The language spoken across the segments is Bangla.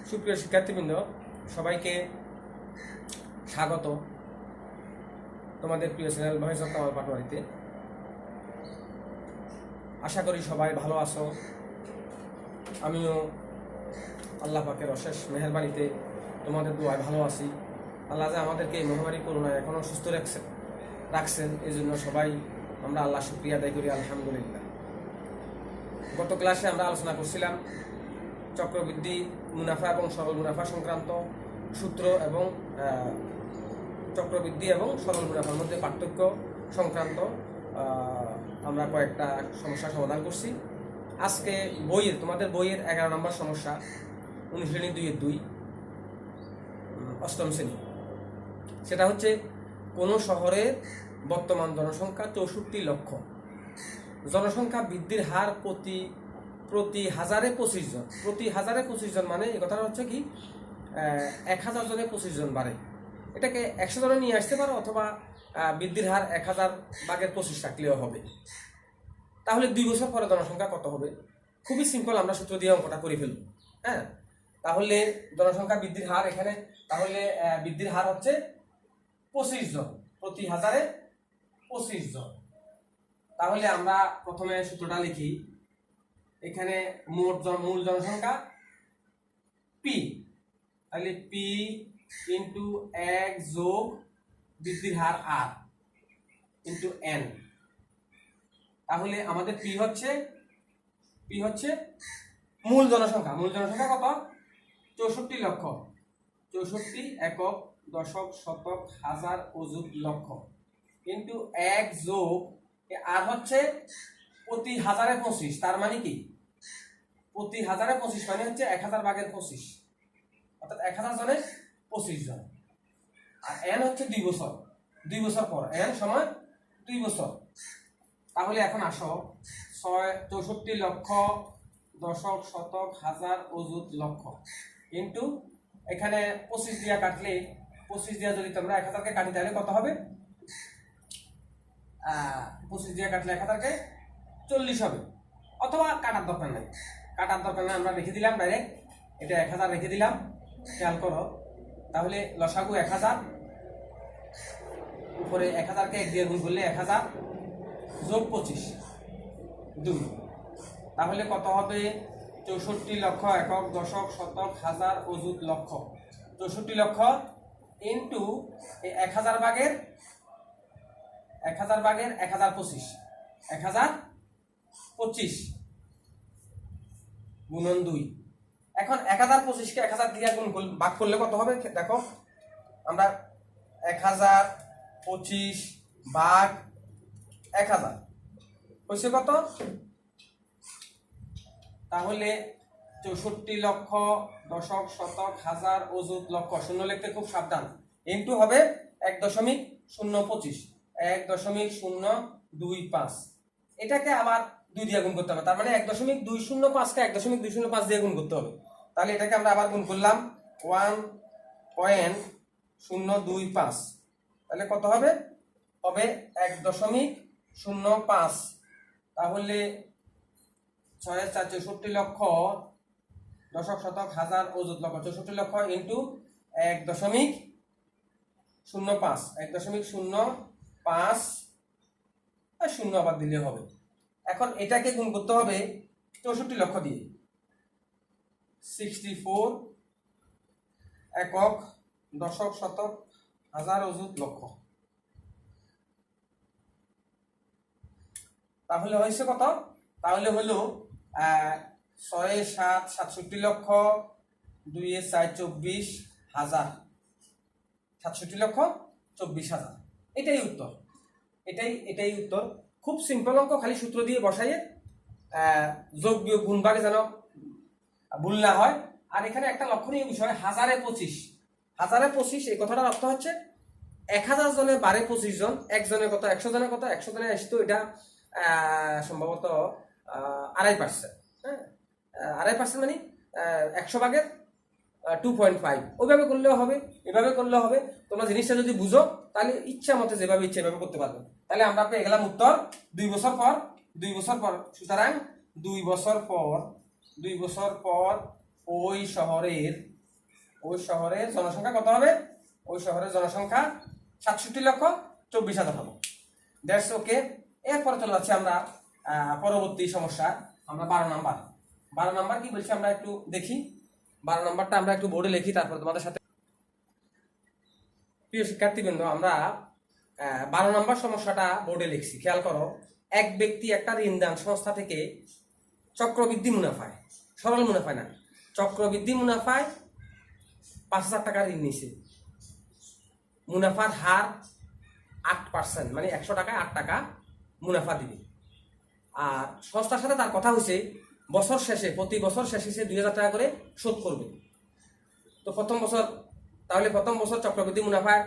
সুপ্রিয় শিক্ষার্থীবৃন্দ, সবাইকে স্বাগত তোমাদের প্রিয় চ্যানেল ভয়েস অফ কামাল পাটোয়ারিতে। আশা করি সবাই ভালো আছো। আমিও আল্লাহ পাকের অশেষ মেহেরবানিতে তোমাদের দোয়ায় ভালো আছি। আল্লাহ যে আমাদেরকে এই মহামারী করোনায় এখনও সুস্থ রাখছেন, এই জন্য সবাই আমরা আল্লাহ শুকরিয়া আদায় করি, আলহামদুলিল্লাহ। গত ক্লাসে আমরা আলোচনা করছিলাম চক্রবৃদ্ধি মুনাফা এবং সরল মুনাফা সংক্রান্ত সূত্র এবং চক্রবৃদ্ধি এবং সরল মুনাফার মধ্যে পার্থক্য সংক্রান্ত আমরা কয়েকটা সমস্যার সমাধান করছি। আজকে তোমাদের বইয়ের 11 নম্বর সমস্যা, অনুশীলনী 2-2, অষ্টম শ্রেণী। সেটা হচ্ছে কোনো শহরের বর্তমান জনসংখ্যা 64 লক্ষ। জনসংখ্যা বৃদ্ধির হার প্রতি হাজারে 25 জন। প্রতি হাজারে 25 জন মানে এই কথাটা হচ্ছে কি 1000 জনে 25 জন বাড়ে। এটাকে 100 জনে নিয়ে আসতে পারো, অথবা বৃদ্ধির হার 1000/25 রাখলেও হবে। তাহলে 2 বছর পরে জনসংখ্যা কত হবে? খুবই সিম্পল, আমরা সূত্র দিয়ে অঙ্কটা করে ফেলব। হ্যাঁ, তাহলে জনসংখ্যা বৃদ্ধির হার এখানে, তাহলে বৃদ্ধির হার হচ্ছে 25 জন, প্রতি হাজারে 25 জন। তাহলে আমরা প্রথমে সূত্রটা লিখি। এখানে মূল জনসংখ্যা পি, তাহলে পি ইন্টু 1 যোগ বৃদ্ধির হার আর ইন্টু এন। তাহলে আমাদের পি হচ্ছে মূল জনসংখ্যা। মূল জনসংখ্যা কত? 64 লক্ষ। 64 একক, দশক, শতক, হাজার, অযুত, লক্ষ ইন্টু 1 যোগ আর হচ্ছে প্রতি হাজারে 25। তার মানে কি প্রতি হাজারে 25 মানে হচ্ছে 1000/25, অর্থাৎ 1000 জনে 25 জন। আর এন হচ্ছে 2 বছর। 2 বছর পর এন সময় 2 বছর। তাহলে এখন আসো 64 লক্ষ, দশক, শতক, হাজার, অযুত, লক্ষ কিন্তু এখানে 25 দিয়া কাটলে, 25 দিয়া যদি তোমরা 1000কে কাটি তাহলে কত হবে? 25 দিয়া কাটলে 1000কে 40 হবে, অথবা কাটার দরকার নাই। আমরা রেখে দিলাম ডাইরেক্ট, এটা 1000 রেখে দিলাম। খেয়াল করো, তাহলে লসাগু 1000, উপরে 1000কে 1 দিয়ে গুণ করলে 1000 যোগ 25 2। তাহলে কত হবে? 64 লক্ষ একক, দশক, শতক, হাজার, অযুত, লক্ষ। 64 লক্ষ ইন্টু 1000/1025, 1025 গুণন 2। এখন 1025কে 1000 দিয়ে ভাগ করলে কত হবে? দেখো, আমরা 1025 ভাগ 1000 হয়েছে কত? তাহলে 64 লক্ষ, দশক, শতক, হাজার, অযুত, লক্ষ, শূন্য লিখতে খুব সাবধান। ইন্টু হবে 1.025, 1.025। এটাকে আবার 2 দিয়ে গুণ করতে হবে। তার মানে 1.205কে 1.205 দিয়ে গুণ করতে হবে। তাহলে এটাকে আমরা আবার গুণ করলাম 1.025। তাহলে কত হবে? 1.05। তাহলে 64 লক্ষ, দশক, শতক, হাজার, অযুত, লক্ষ। 64 লক্ষ ইন্টু 1.05, 1.05 আর 0 আবার দিলে হবে। এখন এটাকে গুণ করতে হবে 64 লক্ষ দিয়ে। 64 একক, দশক, শতক, হাজার, অযুত, লক্ষ। তাহলে হয়েছে কত? তাহলে হলো 6-7 67 লক্ষ, 2-4 24,000, 67 লক্ষ 24,000। এটাই উত্তর। এটাই উত্তর। খুব সিম্পল অঙ্ক, খালি সূত্র দিয়ে বসাইয়ে যোগ বিয়োগ গুণ ভাগে যেন ভুল না হয়। আর এখানে একটা লক্ষণীয় বিষয়, 1000-25 এই কথাটার অর্থ হচ্ছে 1000 জনে বাড়ে 25 জন। একজনের কত? 100 জনের কত? 100 জনে আসতো এটা সম্ভবত 2.5%। হ্যাঁ, 2.5% মানে 100/2.5। ওইভাবে করলেও হবে, এভাবে করলেও হবে। তোমরা জিনিসটা যদি বুঝো তাহলে ইচ্ছা মতো যেভাবে ইচ্ছা এভাবে করতে পারবে। তাহলে আমরা পেয়ে গেলাম উত্তর 2 বছর পর। সুতরাং 2 বছর পর ওই শহরের ওই শহরের জনসংখ্যা কত হবে? ওই শহরের জনসংখ্যা 67,24,000 হবে। That's okay. এরপরে চলে যাচ্ছি আমরা পরবর্তী সমস্যা, আমরা 12 নাম্বার কি বলছি আমরা একটু দেখি। 12 নাম্বারটা আমরা একটু বোর্ডে লিখি, তারপর তোমাদের সাথে। প্রিয় শিক্ষার্থীবৃন্দ, আমরা 12 নম্বর সমস্যাটা বোর্ডে লিখছি, খেয়াল করো। এক ব্যক্তি একটা ঋণদান সংস্থা থেকে চক্রবৃদ্ধি মুনাফায়, সরল মুনাফায় না, চক্রবৃদ্ধি মুনাফায় 5,000 টাকা ঋণ নিছে। মুনাফার হার 8%, মানে 100 টাকায় 8 টাকা মুনাফা দিবে। আর সংস্থার সাথে তার কথা হয়েছে বছর শেষে, প্রতি বছর শেষে সে 2,000 টাকা করে শোধ করবে। তো প্রথম বছর চক্রবৃদ্ধি মুনাফায়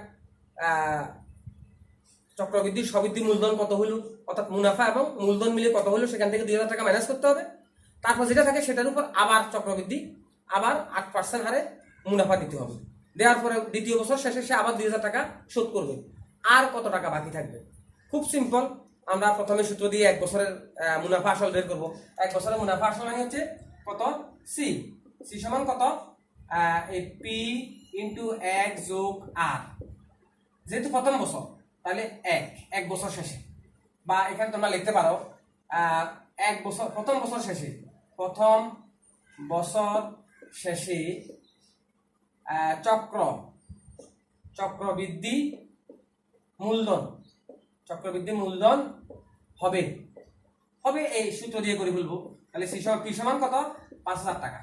চক্রবৃদ্ধির সবৃদ্ধি মূলধন কত হলো, অর্থাৎ মুনাফা এবং মূলধন মিলে কত হলো, সেখান থেকে 2,000 টাকা মাইনাস করতে হবে। তারপর যেটা থাকে সেটার উপর আবার চক্রবৃদ্ধি, আবার 8% হারে মুনাফা দিতে হবে। দেওয়ার পরে দ্বিতীয় বছর শেষে সে আবার 2,000 টাকা শোধ করবে। আর কত টাকা বাকি থাকবে? খুব সিম্পল, আমরা প্রথমে সূত্র দিয়ে 1 বছরের মুনাফা আসল বের করবো। 1 বছরের মুনাফা আসল মানে হচ্ছে কত? সি সমান কত? পি ইন্টু 1 যোগ আর। যেহেতু প্রথম বছর, তাহলে 1 বছর শেষে, বা এখানে তোমরা লিখতে পারো 1 বছর, প্রথম বছর শেষে চক্রবৃদ্ধি মূলধন হবে এই সূত্র দিয়ে করে বলবো। তাহলে পি সমান কত? 5,000 টাকা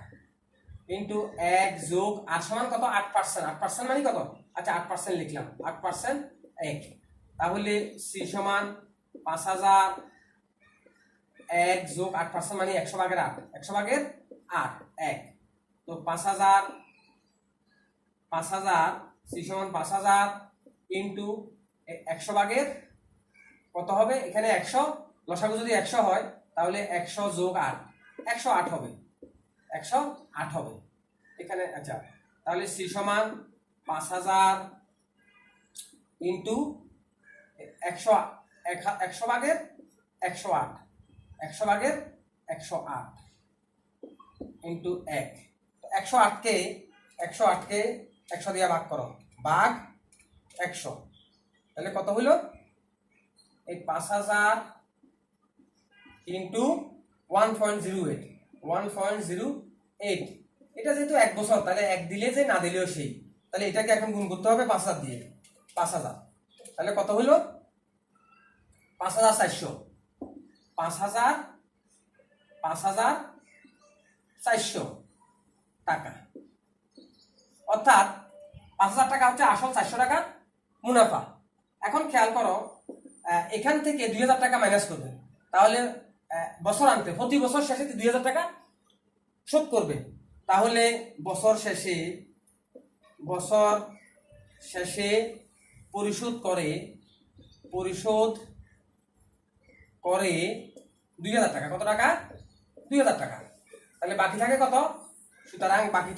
ইন্টু 1 যোগ আর সমান কত? 8%। 8% মানে কত? আচ্ছা 8% লিখলাম, 8% 1। তাহলে সি সমান 5,000, 1 যোগ 8% মানে 100 ভাগের 8, 100 ভাগের 8, 1। তো 5,000 সি সমান 5,000 ইন্টু 100 ভাগের কত হবে? এখানে 100, লসাগু যদি 100 হয় তাহলে 100 যোগ 8, 108 হবে, 108 হবে এখানে। আচ্ছা, তাহলে সি সমান 5,000 ইন্টু 100 ভাগের 108, 100 ভাগের 108 ইন্টু 1। 108কে 100 দিয়ে ভাগ করো, ভাগ 100, তাহলে কত হইল? এই 5,000 ইন্টু 1.08, এটা যেহেতু 1 বছর, তাহলে 1 দিলে যে না দিলেও সেই, তাহলে এটাকে এখন গুণ করতে হবে 5,000 দিয়ে। 5,000 তাহলে কত হইল? 5,400। 5,400 টাকা, অর্থাৎ 5,000 টাকা হচ্ছে আসল, 400 টাকা মুনাফা। এখন খেয়াল করো, এখান থেকে 2,000 টাকা মাইনাস করবে, তাহলে বছর আনতে প্রতি বছর শেষে 2,000 টাকা শোধ করবে। তাহলে বছর শেষে পরিশোধ করে 2,000 টাকা। কত টাকা? 2,000 টাকা। তাহলে বাকি থাকে কত? সুতরাং বাকি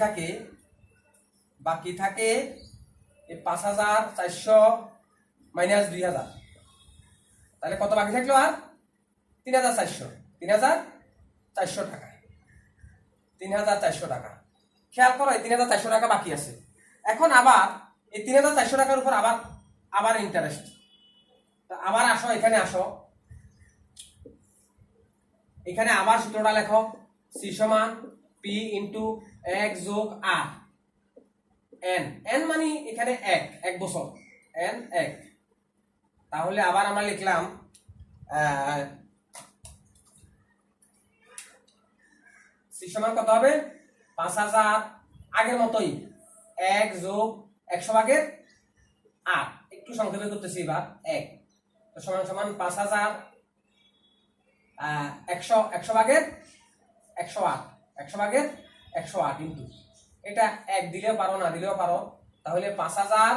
থাকে 5,400 মাইনাস 2,000, তাহলে কত বাকি থাকলো? আর 3,400 টাকা। 3,400 টাকা। খেয়াল করো, এই 3,400 টাকা বাকি আছে। এখন আবার এই 3,400 টাকার উপর আবার ইন্টারেস্ট। আবার আসো, এখানে আবার সূত্রটা লেখো, সি সমান পি ইন্টু 1 যোগ আর এন মানে এখানে 1 বছর, এন 1। তাহলে আবার আমরা লিখলাম সি সমান কত হবে? 5,000, আগের মতোই 1 যোগ 100 ভাগের 8, একটু সংক্ষেপে করতেছি এবার 1, তো সমান 5,000 100 ভাগের 108, 100 ভাগের 108 কিন্তু এটা 1 দিলেও পারো, না দিলেও পারো। তাহলে 5,000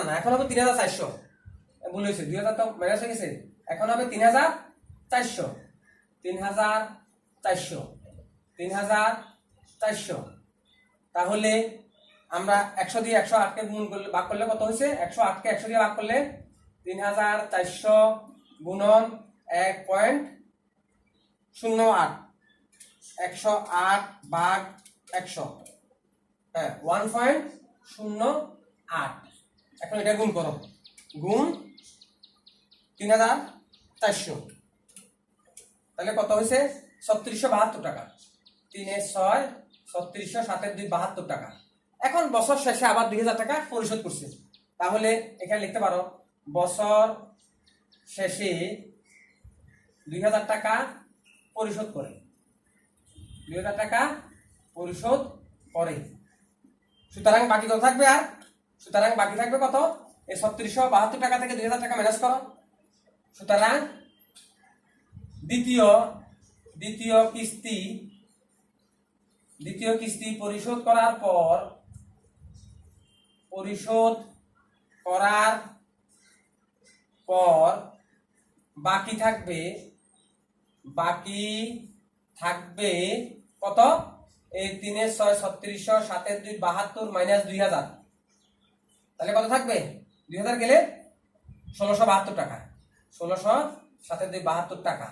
না, এখন হবে 3,400, ভুল হয়েছে, 2,000 তো মাইনাস হয়ে গেছে, এখন হবে 3,400। তাহলে আমরা 100 দিয়ে 108কে গুণ করলে, ভাগ করলে কত হয়েছে? 108কে 100 দিয়ে ভাগ করলে 3,400 গুণন 1.08, 108 ভাগ 100, হ্যাঁ 1.08। এখন এটা গুণ করো, গুণ 3400, তাহলে কত হয়েছে? 3672 টাকা। 3 এর 6, 3600, 7 এর 2, 72 টাকা। এখন বছর শেষে আবার 2000 টাকা পরিশোধ করছে, তাহলে এখানে লিখতে পারো বছর শেষে 2000 টাকা পরিশোধ করে, 2000 টাকা পরিশোধ করে। সুতরাং বাকি কত থাকবে? আর সুতরাং বাকি থাকবে কত? এই 3672 টাকা থেকে 2000 টাকা মাইনাস করো। সুতরাং দ্বিতীয় কিস্তি পরিশোধ করার পর বাকি থাকবে কত? এই 3 এর 6, 3600, 7 এর 2, 72 মাইনাস 2000, তাহলে কত থাকবে? 2000 গেলে 1672 টাকা। 1600, 7 এর 2, 72 টাকা।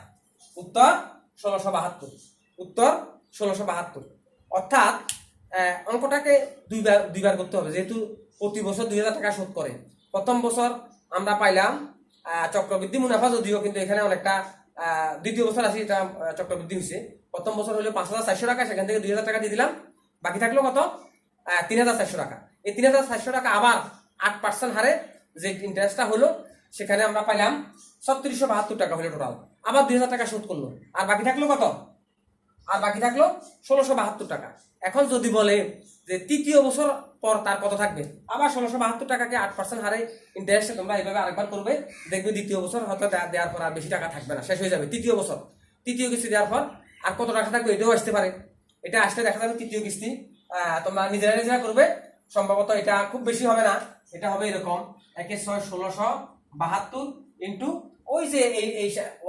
উত্তর 1672। অর্থাৎ অঙ্কটাকে দুইবার করতে হবে, যেহেতু প্রতি বছর 2000 টাকা শোধ করে। প্রথম বছর আমরা পাইলাম চক্রবৃদ্ধি মুনাফা, যদিও কিন্তু এখানে অনেকটা দ্বিতীয় বছর আসি এটা চক্রবৃদ্ধি হয়েছে। প্রথম বছর হলো 5400 টাকা, সেখান থেকে 2000 টাকা দিয়ে দিলাম, বাকি থাকলো কত? 3400 টাকা। এই 3400 টাকা আবার 8% হারে যে ইন্টারেস্টটা হলো, সেখানে আমরা পাইলাম 3672 টাকা হলো টোটাল। আবার 2000 টাকা শোধ করলো, আর বাকি থাকলো কত? আর বাকি থাকলো 1672 টাকা। এখন যদি বলে যে তৃতীয় বছর পর তার কত থাকবে, আবার 1672 টাকাকে 8% হারে ইন্টারেস্টে তোমরা এইভাবে আরেকবার করবে, দেখবে দ্বিতীয় বছর হয়তো দেওয়ার পর আর বেশি টাকা থাকবে না, শেষ হয়ে যাবে। তৃতীয় কিস্তি দেওয়ার পর আর কত টাকা থাকবে এটাও আসতে পারে। এটা আসলে দেখা যাবে তৃতীয় কিস্তি তোমরা নিজেরা করবে, সম্ভবত এটা খুব বেশি হবে না, এটা হবে এরকম 1 এর 6, 1672 ইন্টু ওই যে এই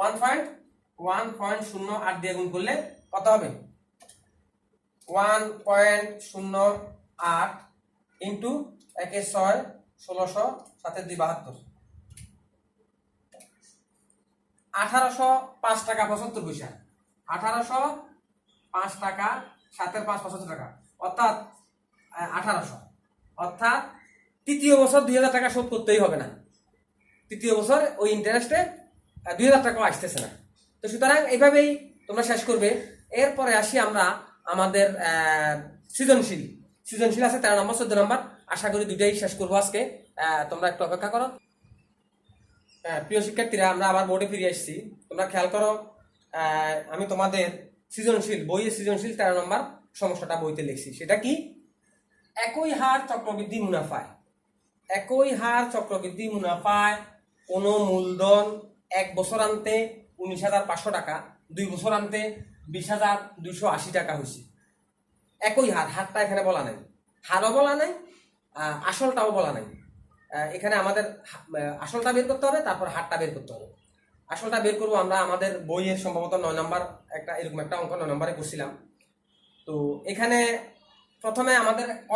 1.08 দিয়ে গুণ করলে কত হবে? 1.08 ইন্টু 1 এর 6, 1600, 7 এর 2, 72, 1805 টাকা 75 পয়সা। 1805 টাকা, 7 এর 5, 75 টাকা, অর্থাৎ 1800। অর্থাৎ তৃতীয় বছর 2000 টাকা শোধ করতেই হবে না, তৃতীয় বছর ওই ইন্টারেস্টে 2000 টাকাও আসতেছে না। তো সুতরাং এইভাবেই তোমরা শেষ করবে। এরপরে আসি আমরা আমাদের সৃজনশীল আছে 13 নম্বর, 14 নম্বর। আশা করি দুইটাই শেষ করবো আজকে, তোমরা একটু অপেক্ষা করো। প্রিয় শিক্ষার্থীরা, আমরা আবার বোর্ডে ফিরে আসছি। তোমরা খেয়াল করো, আমি তোমাদের বইয়ের সৃজনশীল 13 নম্বর সমস্যাটা বইতে লিখছি। সেটা কি? একই হার চক্রবৃদ্ধি মুনাফায় কোনো মূলধন 1 বছর আনতে 19,500 টাকা, 2 বছর আনতে 20,280 টাকা হয়েছে। একই হারটা এখানে বলা নাই, হারও বলা নাই, আসলটাও বলা নাই। এখানে আমাদের আসলটা বের করতে হবে, তারপর হারটা বের করতে হবে। আসলটা বের করবো আমরা আমাদের বইয়ের সম্ভবত 9 নম্বর এরকম একটা অঙ্ক 9 নম্বরে করছিলাম। তো এখানে প্রথমে আমাদের ক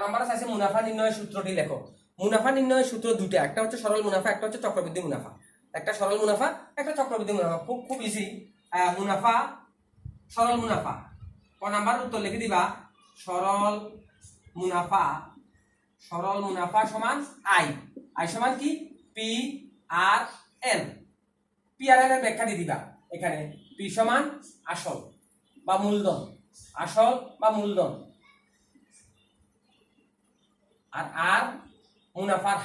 নাম্বারে চাইছে মুনাফা নির্ণয়ের সূত্রটি লেখো। মুনাফা নির্ণয়ের সূত্র দুইটা, একটা হচ্ছে সরল মুনাফা, একটা হচ্ছে চক্রবৃদ্ধি মুনাফা। একটা সরল মুনাফা, একটা চক্রবৃদ্ধি মুনাফা, খুব ইজি। সরল মুনাফা ক নাম্বার উত্তর লিখে দিবা, সরল মুনাফা সমান আই সমান কি? P R N. P R N এর ব্যাখ্যা দিয়ে দিবা। এখানে পি সমান আসল বা মূলধন, আর মুনাফার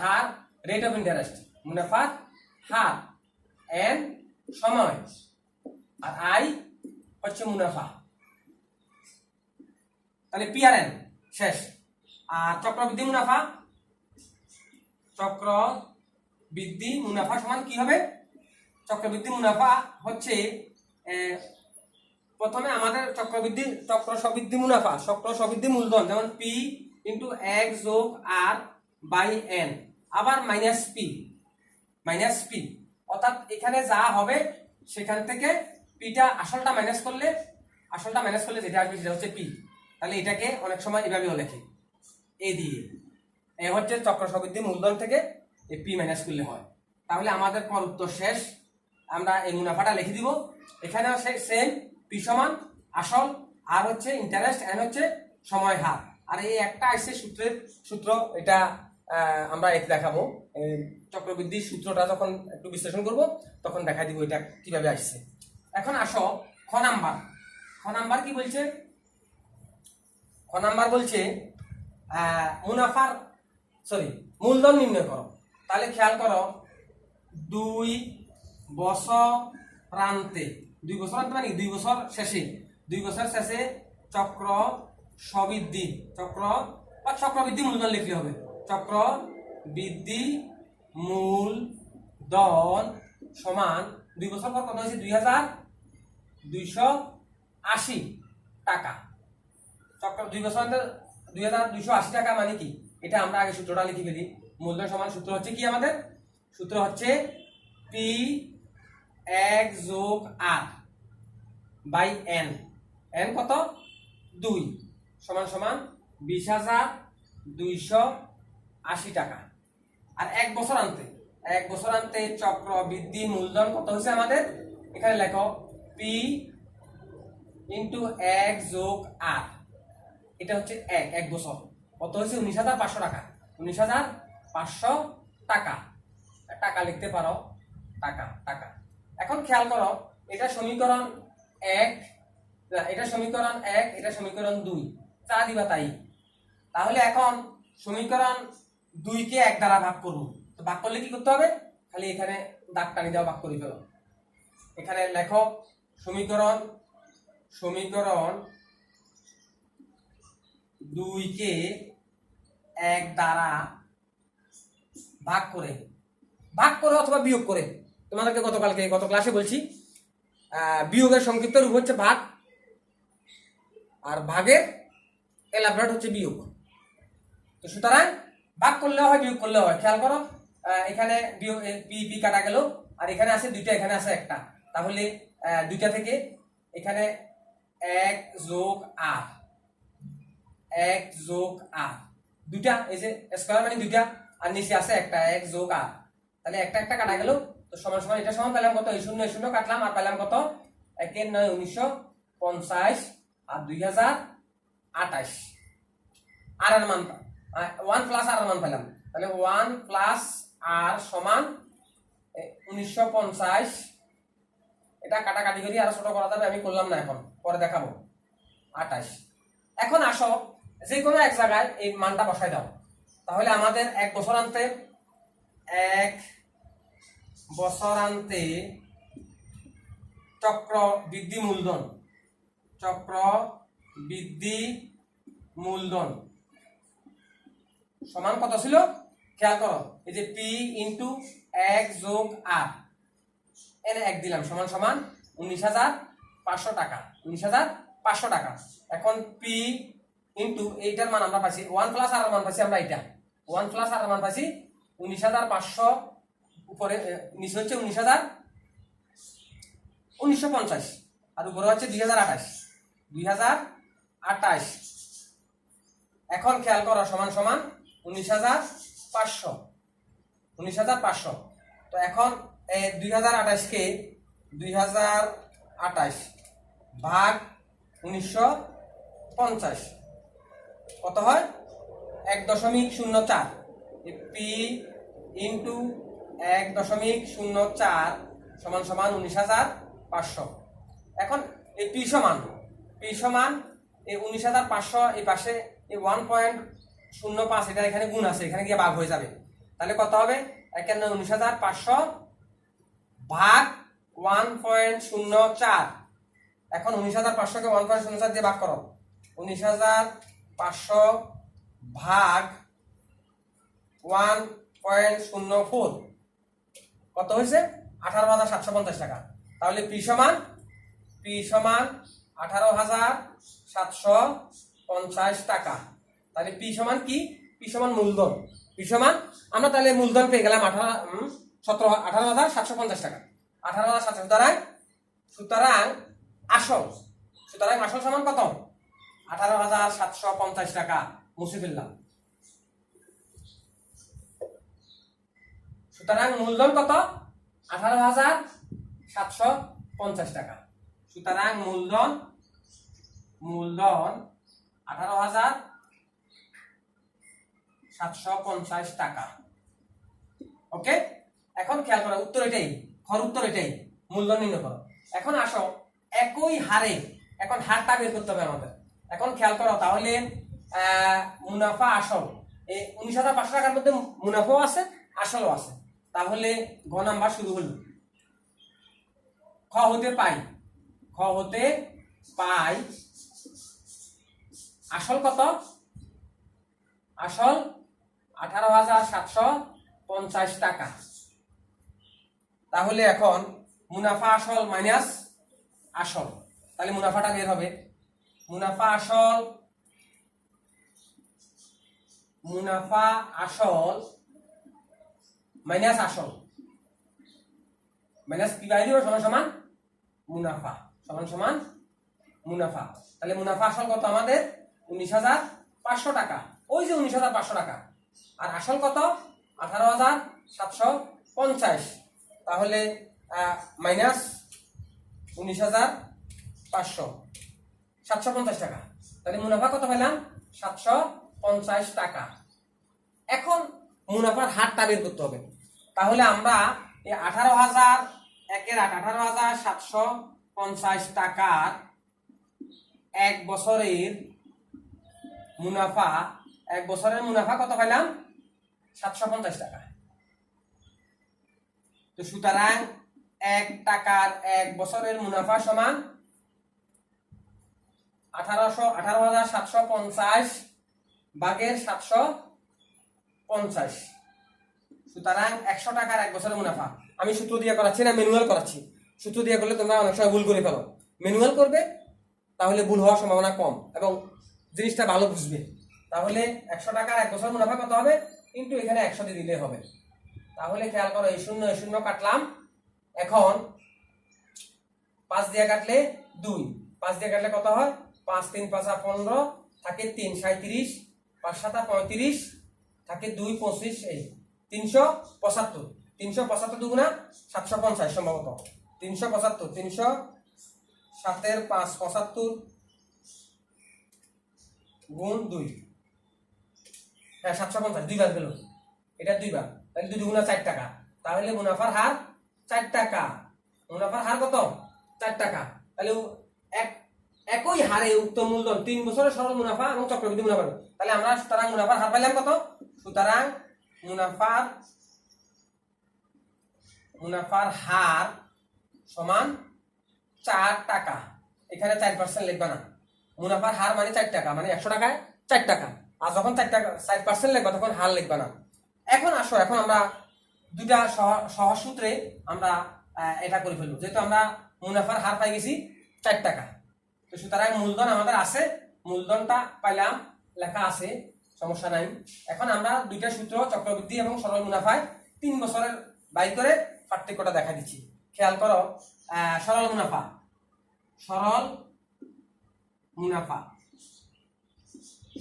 হার রেট অফ ইন্টারেস্ট, মুনাফার হার, এন সময়, আর আই হচ্ছে মুনাফা। তাহলে পি আর এন শেষ। আর চক্রবৃদ্ধি মুনাফা সমান কি হবে? চক্রবৃদ্ধি মুনাফা হচ্ছে প্রথমে আমাদের চক্রবৃদ্ধি মূলধন, যেমন পি ইন্টু 1 যোগ আর বাই এন, আবার মাইনাস পি। অর্থাৎ এখানে যা হবে সেখান থেকে পিটা আসলটা মাইনাস করলে যেটা আসবে সেটা হচ্ছে পি। তাহলে এটাকে অনেক সময় এভাবেও লেখে, এ দিয়ে। এ হচ্ছে চক্রবৃদ্ধি মূলধন থেকে এই পি মাইনাস করলে হয়। তাহলে আমাদের পর উত্তর শেষ। আমরা এই মুনাফাটা লিখে দিব। এখানেও সেম, পি সমান আসল আর হচ্ছে ইন্টারেস্ট, এন হচ্ছে সময় হার। আর এই একটা আসছে সূত্র, এটা আমরা এতে দেখাবো। চক্রবৃদ্ধির সূত্রটা যখন একটু বিশ্লেষণ করব তখন দেখাই দিব এটা কিভাবে আসছে। এখন আসো খ নাম্বার কি বলছে? খ নাম্বার বলছে মূলধন নির্ণয় করো। তাহলে খেয়াল করো, 2 বছর প্রান্তে, 2 বছর প্রান্তে মানে 2 বছর শেষে, 2 বছর শেষে চক্রবৃদ্ধি মূলধন লিখলে হবে। চক্রবৃদ্ধি মূলধন সমান 2 বছর পর কত হয়েছে? 2280 টাকা। 2 বছর 2280 টাকা মানে কি? এটা আমরা আগে সূত্রটা লিখে ফেলি। মূলধন সমান সূত্র হচ্ছে কি আমাদের? সূত্র হচ্ছে পি 1 যোগ আর বাই এন। এন কত? 2 সমান 20,280 টাকা। আর 1 বছর আনতে চক্রবৃদ্ধি মূলধন কত হয়েছে আমাদের? এখানে লেখো পি ইন্টু 1 যোগ আর। এটা হচ্ছে 1 বছর কত হয়েছে? 19,500 টাকা। 19,500 টাকা। টাকা লিখতে পারো, টাকা। এখন খেয়াল করো, এটা সমীকরণ 1, এটা সমীকরণ 1, এটা সমীকরণ 2, যা দিবা তাই। তাহলে এখন সমীকরণ 2 কে 1 দ্বারা ভাগ করব। তো ভাগ করলে কি করতে হবে? খালি এখানে দাগ টানি দাও, ভাগ করে ফেলো। এখানে লেখো সমীকরণ 2 কে 1 দ্বারা ভাগ করে অথবা বিয়োগ করে। তোমাদেরকে গত ক্লাসে বলছি, বিয়োগের সংক্ষিপ্ত রূপ হচ্ছে ভাগ, আর ভাগের এলাবোরেট হচ্ছে বিয়োগ। তো সুতরাং ভাগ করলে হয়, বিয়োগ করলে হয়। খেয়াল করো, এখানে বিয়োগ পি কাটা গেল, আর এখানে আছে 2টা, এখানে আছে 1টা। তাহলে 2টা থেকে এখানে 1 যোগ আর 2টা, এই যে স্কয়ার মানে 2টা, আর নিচে আছে 1টা, 1 যোগ আর। তাহলে একটা কাটা গেল। তো সমান এটা সমান পেলাম কত? এই 0 কাটলাম, আর পেলাম কত? 1 এর 9 1950, আর 2028। আর এর মান 1 প্লাস আর এর মান পেলাম। তাহলে 1 প্লাস আর সমান 1950। এটা কাটাকাটি করি, আর ছোট করা যাবে, আমি করলাম না, এখন পরে দেখাবো। 28। এখন আসো যে কোনো এক জায়গায় এই মানটা বসাই দাও। তাহলে আমাদের 1 বছর আনতে চক্রবৃদ্ধি মূলধন সমান কত ছিল? খেয়াল করো, এই যে পি ইন্টু 1 যোগ আর, এনে 1 দিলাম, সমান 19,500 টাকা। 19,500 টাকা। এখন পি ইন্টু এইটার মান আমরা পাচ্ছি 1 প্লাস আর মান পাচ্ছি আমরা, এটা 1 প্লাস আর মান পাচ্ছি 19,500, উপরে নিচে হচ্ছে 1950, আর উপরে হচ্ছে 2028। এখন খেয়াল করো, সমান 19,500। তো এখন 2028 কে 2028 ভাগ 1950 কত হয়? 1.04। পি ইন্টু 1.04 সমান 19,500। এখন এই পি সমান এই 19,500, এই পাশে এই 1.05, এটা এখানে গুণ আছে, এখানে গিয়ে ভাগ হয়ে যাবে। তাহলে কত হবে? 19,500 ভাগ 1.04। এখন 19,500 কে 1.04 দিয়ে ভাগ করো। 19,500 ভাগ 1.04 কত হয়েছে? 18,750 টাকা। তাহলে পি সমান 18,750 টাকা। তাহলে পি সমান কি? পি সমান মূলধন। পি সমান, আমরা তাহলে মূলধন পেয়ে গেলাম 18,750 টাকা। 18,700 সুতরাং আসল সমান কত? 18,750 টাকা। মুছে ফেললাম। সুতরাং মূলধন কত? 18,750 টাকা। সুতরাং মূলধন মূলধন 18,750 টাকা। ওকে, এখন খেয়াল করো, উত্তর এটাই, খর উত্তর এটাই, মূলধন নির্ণয় করো। এখন আসো একই হারে, এখন হারটা বের করতে হবে আমাদের। এখন খেয়াল করো, তাহলে মুনাফা আসল, এই 19,500 টাকার মধ্যে মুনাফাও আছে আসলও আছে। তাহলে ঘ নাম্বার শুরু হলো। খ হতে পাই আসল কত? আসল 18,750 টাকা। তাহলে এখন মুনাফা আসল মাইনাস আসল, তাহলে মুনাফাটা বের হবে। মুনাফা আসল মাইনাস আসল মাইনাস কি বাইরে সমান সমান মুনাফা, সমান মুনাফা। তাহলে মুনাফা আসল কত আমাদের? 19,500 টাকা, ওই যে 19,500 টাকা। আর আসল কত? 18,750। তাহলে মাইনাস 19,500, 750 টাকা। তাহলে মুনাফা কত পেলাম? 750 টাকা। এখন মুনাফার হারটা বের করতে হবে। তাহলে আমরা এই 18,750 টাকার এক বছরের মুনাফা কত পেলাম? 750 টাকা। তো সুতরাং 1 টাকার 1 বছরের মুনাফা সমান 18,750 ভাগের 750। সুতরাং 100 টাকার 1 বছরের মুনাফা। আমি সূত্র দিয়ে করাচ্ছি না, ম্যানুয়াল করাচ্ছি। সূত্র দিয়ে করলে তোমরা অনেক সময় ভুল করে ফেলো। ম্যানুয়াল করবে, তাহলে ভুল হওয়ার সম্ভাবনা কম এবং জিনিসটা ভালো বুঝবে। তাহলে 100 টাকার 1 বছর মুনাফা কত হবে? কিন্তু এখানে 100 দিয়ে দিলে হবে। তাহলে খেয়াল করো, এই শূন্য কাটলাম। এখন 5 দিয়ে কাটলে 2, 5 দিয়ে কাটলে কত হয়? 5 3 5 15 থাকে 3 37, 5 7 35 থাকে 2 25, এই 375। 375 দুগুণা 750 সম্ভবত। 375, 307 5 75 গুণ 2, হ্যাঁ 750, 2 বার গেল, এটা 2 বার। তাহলে 2 দুগুণা 4 টাকা। তাহলে মুনাফার হার 4 টাকা। মুনাফার হার কত? 4 টাকা। তাহলে একই হারে উক্ত মূলধন 3 বছরের সরল মুনাফা এবং চক্রবৃদ্ধি মুনাফা। তাহলে আমরা সুতরাং মুনাফার হার পাইলাম কত? সুতরাং মুনাফার হার সমান 4 টাকা। এখানে 4% লিখবা না। মুনাফার হার মানে 4 টাকা, মানে 100 টাকায় 4 টাকা। আর যখন 4% লিখবা তখন হার লিখবা না। এখন আসো, এখন আমরা দুটা সহজ সূত্রে আমরা এটা করে ফেলবো। যেহেতু আমরা মুনাফার হার পাই গেছি 4 টাকা, তো সুতরাং মূলধন আমাদের আছে, মূলধনটা পাইলাম, লেখা আছে, সমস্যা নাই। এখন আমরা দুইটা সূত্র, চক্রবৃদ্ধি এবং সরল মুনাফায় 3 বছরের বাই করে পার্থক্যটা দেখা দিচ্ছি। খেয়াল করো, সরল মুনাফা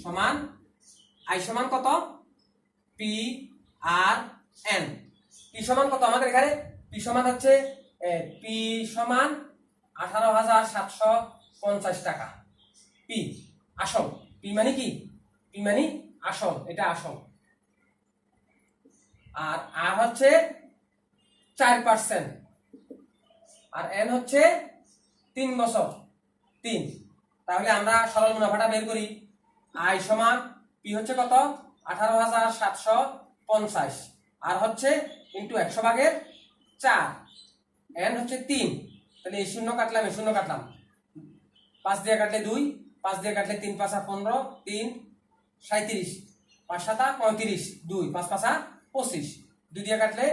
সমান আই সমান কত? P R N. পি সমান কত আমাদের এখানে? পি সমান হচ্ছে পি সমান 18,750 টাকা। পি আসল, পি মানে কি? পি মানে আসল, এটা আসল। আর আর হচ্ছে 4%, আর এন হচ্ছে 3 বছর, 3। তাহলে আমরা সরল মুনাফাটা বের করি। আই সমান পি হচ্ছে কত? 18,750, আর হচ্ছে ইন্টু 100 ভাগের 4, এন হচ্ছে 3। তাহলে এই শূন্য কাটলাম, এই শূন্য কাটলাম, 5 দিয়ে কাটলে 2, 5 দিয়ে কাটলে 3 5 15, 3 37, 5 7 35, 2 5 5 25, 2 দিয়ে কাটলে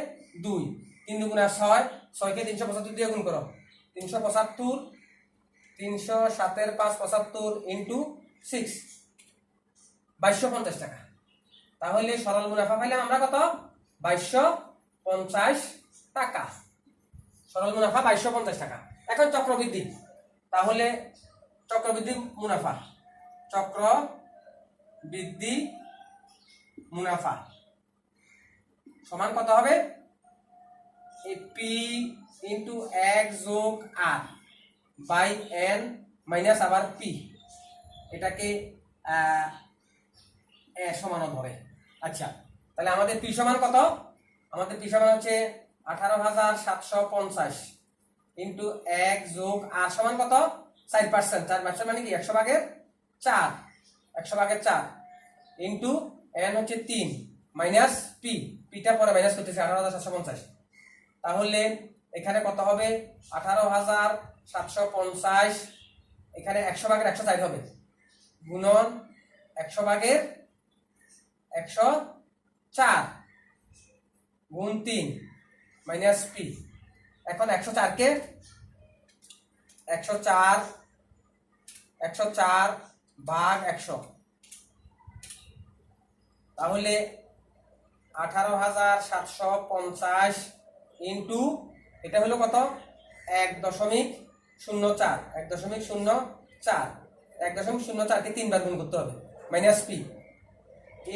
2, 3 দুগুণা 6, 6 কে 375 দিয়ে গুণ করো, 375, 307 5 75 ইন্টু 6, 2250 টাকা। তাহলে সরল মুনাফা পাইলাম আমরা কত? 2250 টাকা। সরল মুনাফা 2250 টাকা। এখন চক্রবৃদ্ধি, তাহলে চক্রবৃদ্ধি মুনাফা সমান কত হবে? পি ইন্টু 1 যোগ আর বাই এন মাইনাস আবার পি। এটাকে এ সমানও ধরে। আচ্ছা, তাহলে আমাদের পি সমান কত? আমাদের পি সমান হচ্ছে 18,750 ইন্টু 1 যোগ আর সমান কত? 4%। 4% মানে কি 100 ভাগের 4, 100 ভাগের 4 ইন্টু এন হচ্ছে 3 মাইনাস পি, পিটা পরে মাইনাস করতেছে 18,750। তাহলে এখানে কত হবে? 18,750 এখানে 100 ভাগের 104 হবে গুণন 100 ভাগের 104 গুণ 3 মাইনাস পি। এখন 104 কে 104 ভাগ 100, তাহলে 18,750 ইন্টু এটা হলো কত? 1.04, 1.04, 1.04 কে 3 বার গুণ করতে হবে মাইনাস পি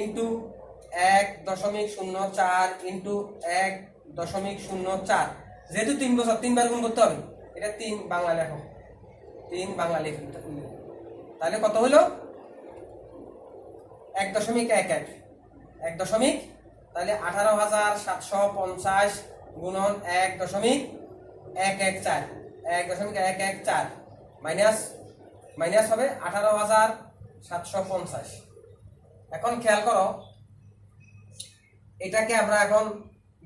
ইন্টু 1.04 ইন্টু 1.04, যেহেতু 3 বছর 3 বার গুণ করতে হবে, এটা 3 বাংলা লেখো, 3 বাংলা লেখো, তাহলে কত হলো? 1.11, 1 তাহলে 18,750 গুণন 1.114, 1.114 মাইনাস হবে 18,750। এখন খেয়াল করো, এটাকে আমরা এখন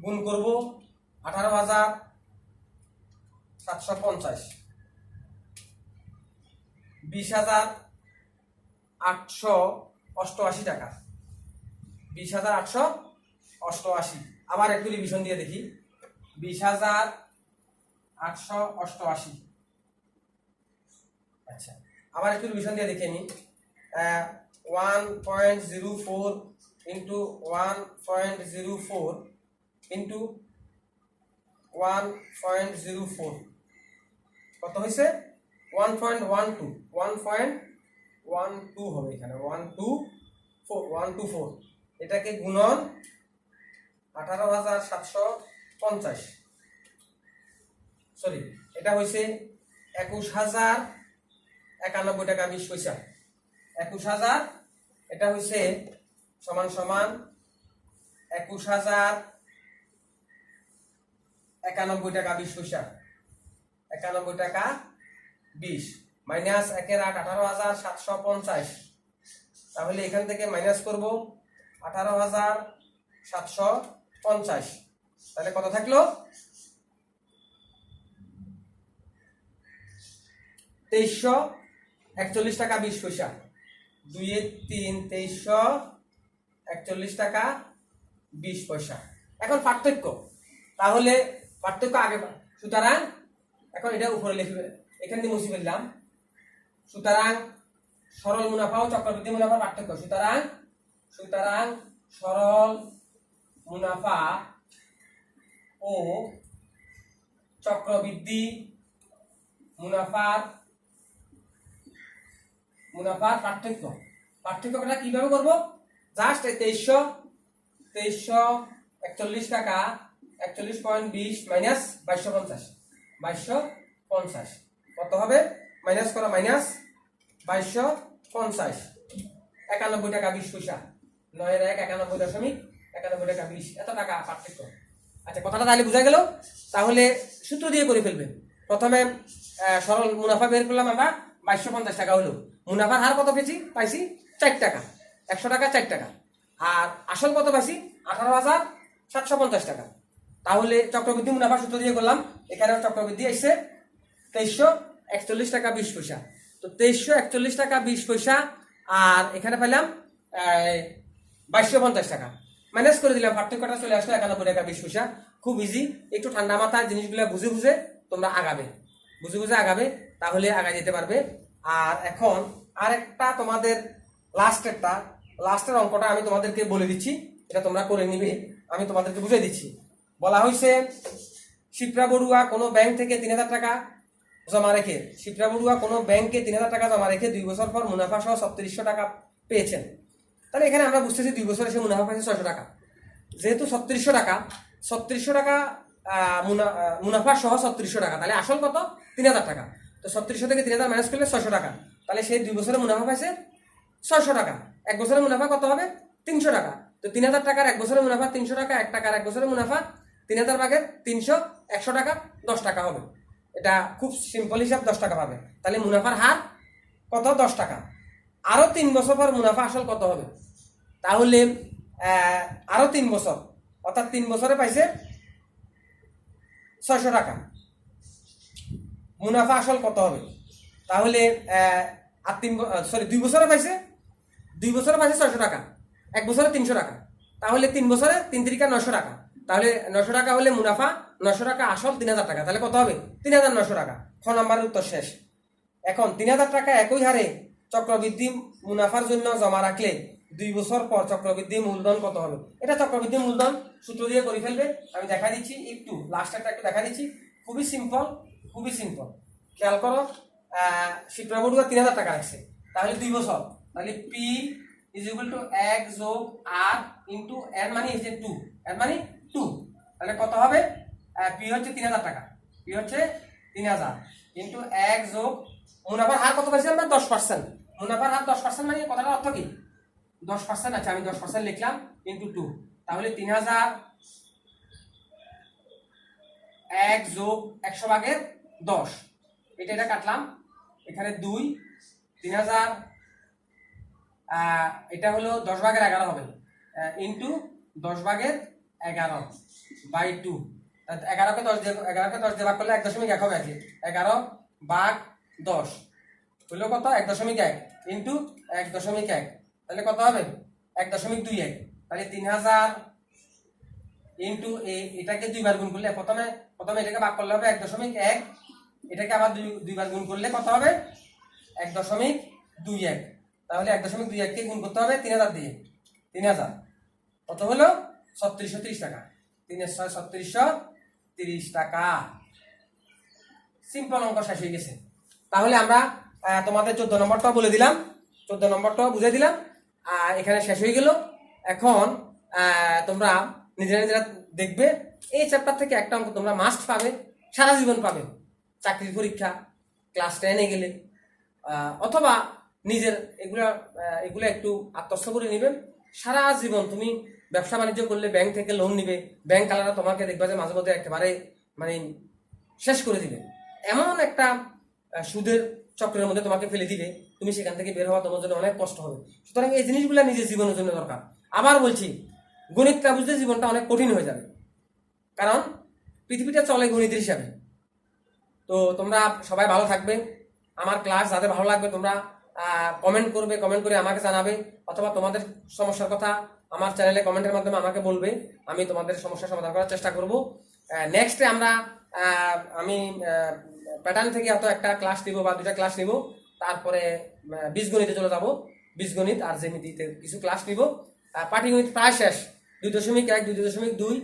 গুণ করব 18,750 20,888 টাকা, 20,888। আবার একটু রিভিশন দিয়ে দেখি, 20,888। আচ্ছা, আবার একটু রিভিশন দিয়ে দেখি আমি। 1.04 ইন্টু 1.04 ইন্টু 1.04 কত হয়েছে? 1.12, 1.12 হবে এখানে, 124, এটাকে গুণন 18,750, সরি এটা হয়েছে 21,091 টাকা 20 পয়সা। 21,000 এটা হয়েছে সমান সমান 21,091 টাকা 20 পয়সা, 91 টাকা 20 মাইনাস 1/8 18,750। তাহলে এখান থেকে মাইনাস করব 18,750, তাহলে কত থাকলো? 2341 টাকা 20 পয়সা, 2 এর 3, 2341 টাকা 20 পয়সা। এখন পার্থক্য, তাহলে পার্থক্য আগে, সুতরাং এখন এটা উপরে লিখবে, এখান দিয়ে মুছে ফেললাম। সুতরাং সরল মুনাফা ও চক্রবৃদ্ধি মুনাফার পার্থক্য, সুতরাং সরল মুনাফা ও চক্রবৃদ্ধি মুনাফার পার্থক্যটা কিভাবে করব? জাস্ট 2341 টাকা 41.20 মাইনাস 2250 কত হবে? মাইনাস করা, মাইনাস 2250, 91 টাকা 20 পয়সা, 9-1 91.91 টাকা 20, এত টাকা পার্থক্য। আচ্ছা, কথাটা তাহলে বোঝা গেল। তাহলে সূত্র দিয়ে করে ফেলবেন। প্রথমে সরল মুনাফা বের করলাম আমরা, 2250 টাকা হলো। মুনাফার হার কত পাইছি? 4 টাকা, 100 টাকা 4 টাকা। আর আসল কত পাইছি? 18,750 টাকা। তাহলে চক্রবৃদ্ধি মুনাফা সূত্র দিয়ে করলাম, এখানেও চক্রবৃদ্ধি এসছে 2341 টাকা 20 পয়সা। তো 2341 টাকা 20 পয়সা, আর এখানে পেলাম 2250 টাকা, মাইনাস করে দিলাম, পার্থক্যটা চলে আসলো 91 টাকা 20 পয়সা। খুব ইজি, একটু ঠান্ডা মাথায় জিনিসগুলো বুঝে তোমরা আগাবে, আগাবে, তাহলে আগায় যেতে পারবে। আর এখন আরেকটা তোমাদের লাস্টের অঙ্কটা আমি তোমাদেরকে বলে দিচ্ছি, এটা তোমরা করে নিবে, আমি তোমাদেরকে বুঝিয়ে দিচ্ছি। বলা হয়েছে শিপ্রা বড়ুয়া কোনো ব্যাংক থেকে 3,000 টাকা জমা রেখে, 3,000 টাকা জমা রেখে 2 বছর পর মুনাফা সহ 3600 টাকা পেয়েছেন। তাহলে এখানে আমরা বুঝতেছি 2 বছরে সে মুনাফা পাইছে 600 টাকা। যেহেতু 3600 টাকা মুনাফা সহ 3600 টাকা, তাহলে আসল কত? 3,000 টাকা। তো 3600 থেকে 3,000 মাইনাস করলে 600 টাকা। তাহলে সেই 2 বছরের মুনাফা পাইছে 600 টাকা। 1 বছরের মুনাফা কত হবে? 300 টাকা। তো 3000 টাকার 1 বছরের মুনাফা 300 টাকা, 1 টাকার 1 বছরের মুনাফা 3000 ভাগের 300, 100 টাকা 10 টাকা হবে। এটা খুব সিম্পল হিসাব, 10 টাকা পাবে। তাহলে মুনাফার হার কত? 10 টাকা। আরো 3 বছর পর মুনাফা আসল কত হবে? তাহলে আরো 3 বছর, অর্থাৎ 3 বছরে পাইছে 600 টাকা। মুনাফা আসল কত হবে? তাহলে আর 2 বছরে পাইছে 600 টাকা, 1 বছরে 300 টাকা। তাহলে 3 বছরে 3 তিরিকা 900 টাকা। তাহলে 900 টাকা হলে মুনাফা, 900 টাকা আসল, 3000 টাকা। তাহলে কত হবে? 3900 টাকা। খ নম্বরের উত্তর শেষ। এখন 3000 টাকা একই হারে চক্রবৃদ্ধি মুনাফার জন্য জমা রাখলে 2 বছর পর চক্রবৃদ্ধি মূলধন কত হবে? এটা চক্রবৃদ্ধি মূলধন সূত্র দিয়ে করে ফেলবে। আমি দেখা দিচ্ছি, একটু লাস্টটা একটু দেখা দিচ্ছি। খুবই সিম্পল, খুবই সিম্পল। খেয়াল করো, শিপ্রাবুড়ুয়া 3000 টাকা রাখছে, তাহলে 2 বছর। তাহলে পি ইজ ইকুয়াল টু 1 যোগ আর ইন্টু এর মানে হচ্ছে 2, এর মানে 2। তাহলে কত হবে? পি হচ্ছে 3000 টাকা, পি হচ্ছে 3000 ইন্টু 1 যোগ মুনাফার হার কত পাইছি আমরা? 10%। মুনাফার হার 10% মানে কথাটার অর্থ কি? 10%। আচ্ছা, আমি 10% লিখলাম ইন্টু 2। তাহলে 3000 1 যোগ 100 ভাগের 10, এটা কাটলাম। এখানে 2, 3000 এটা হলো 10 ভাগের 11 হবে, ইন্টু 10 ভাগের 11 বাই 2। 11কে 10 দিয়ে ভাগ করলে 1.1 হবে আর কি। 11 ভাগ 10 হলো কত? 1.1 ইন্টু 1.1। তাহলে কত হবে? 1.21। তাহলে 3000 ইন্টু এটাকে 2 বার গুণ করলে, প্রথমে এটাকে ভাগ করলে হবে 1.1, এটাকে আবার 2 বার গুণ করলে কত হবে? 1.21। তাহলে 1.21 কে গুণ করতে হবে 3000 দিয়ে। 3000 কত হলো? 3630 টাকা। 3630 টাকা। সিম্পল অঙ্ক শেষ হয়ে গেছে। তাহলে আমরা তোমাদের 14 নম্বরটাও বলে দিলাম, 14 নম্বরটাও বুঝিয়ে দিলাম। এখানে শেষ হয়ে গেল। এখন তোমরা নিজেরা দেখবে, এই চ্যাপ্টার থেকে একটা অঙ্ক তোমরা মাস্ট পাবে, সারা জীবন পাবে। চাকরির পরীক্ষা, ক্লাস 10-এ গেলে, অথবা নিজের এগুলো একটু আত্মস্থ করে নেবেন। সারা জীবন তুমি ব্যবসা বাণিজ্য করলে, ব্যাংক থেকে লোন নিবে, ব্যাংক আলাদা তোমাকে দেখবে যে মাঝে মধ্যে একেবারে মানে শেষ করে দিবে। এমন একটা সুদের চক্রের মধ্যে তোমাকে ফেলে দিবে, তুমি সেখান থেকে বের হওয়া তোমার জন্য অনেক কষ্ট হবে। সুতরাং এই জিনিসগুলো নিজের জীবনের জন্য দরকার। আবার বলছি, গণিতটা বুঝতে জীবনটা অনেক কঠিন হয়ে যাবে, কারণ পৃথিবীটা চলে গণিতের হিসাবে। তো তোমরা সবাই ভালো থাকবে। আমার ক্লাস যাদের ভালো লাগবে তোমরা কমেন্ট করবে, কমেন্ট করে আমাকে জানাবে, অথবা তোমাদের সমস্যার কথা আমার চ্যানেলে কমেন্টের মাধ্যমে আমাকে বলবে। আমি তোমাদের সমস্যার সমাধান করার চেষ্টা করব। নেক্সটে আমি প্যাটার্ন থেকে হয়তো একটা ক্লাস নিব বা 2টা ক্লাস নিব। তারপরে বীজগণিতে চলে যাব। বীজগণিত আর জ্যামিতিতে কিছু ক্লাস নিব। পাটিগণিত প্রায় শেষ। 2.1, 2.2,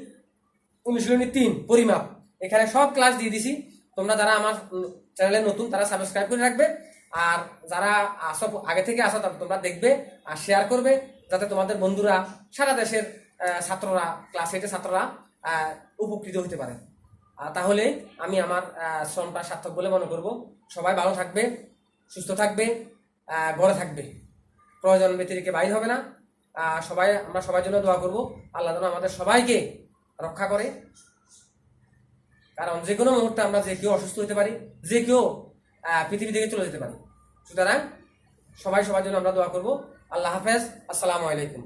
অনুশীলনী 3 পরিমাপ, এখানে সব ক্লাস দিয়ে দিছি। তোমরা যারা আমার চ্যানেলে নতুন তারা সাবস্ক্রাইব করে রাখবে, আর যারা আগে থেকে আসো তোমরা দেখবে আর শেয়ার করবে, যাতে তোমাদের বন্ধুরা, সারা দেশের ছাত্ররা, ক্লাস 8-এর ছাত্ররা উপকৃত হতে পারে। তাহলে আমি আমার শ্রমটা সার্থক বলে মনে করব। সবাই ভালো থাকবে, সুস্থ থাকবে, ঘরে থাকবে, প্রয়োজন ব্যতিরেকে বাইর হবে না। আমরা সবার জন্য দোয়া করব, আল্লাহ যেন আমাদের সবাইকে রক্ষা করে। কারণ যে কোনো মুহূর্তে আমরা যে কেউ অসুস্থ হতে পারি, যে কেউ পৃথিবী থেকে চলে যেতে পারি। সুতরাং সবার জন্য আমরা দোয়া করব। আল্লাহ হাফেজ, আসসালামু আলাইকুম।